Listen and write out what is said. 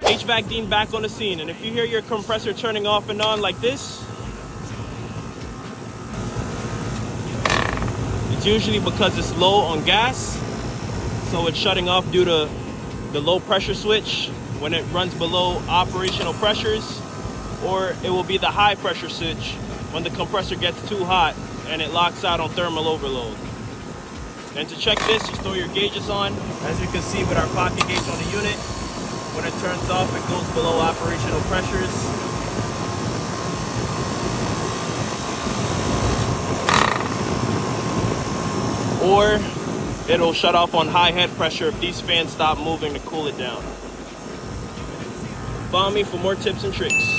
HVAC Dean back on the scene, and if you hear your compressor turning off and on like this, it's usually because it's low on gas, so it's shutting off due to the low pressure switch when it runs below operational pressures, or it will be the high pressure switch when the compressor gets too hot and it locks out on thermal overload. And to check this, just throw your gauges on. As you can see with our pocket gauge on the unit, when it turns off, it goes below operational pressures. Or it'll shut off on high head pressure if these fans stop moving to cool it down. Follow me for more tips and tricks.